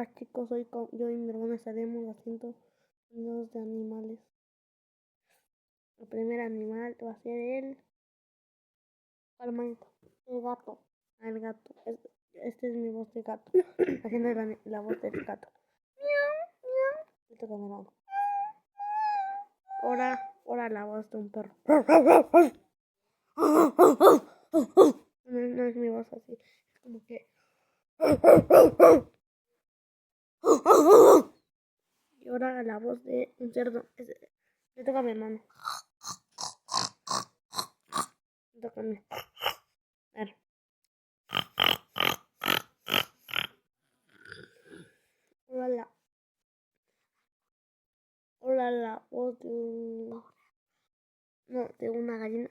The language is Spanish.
Hola chicos, hoy yo y mi hermana estaremos haciendo sonidos de animales. El primer animal va a ser el gato. El gato. Este es mi voz de gato. Haciendo la voz del gato. Esto con mi hermano. Ahora la voz de un perro. No es mi voz así. Es como que. Y ahora la voz de un cerdo. Le toca a mi hermano. Le toca a mí. A ver. Ahora la voz de un. No, de una gallina.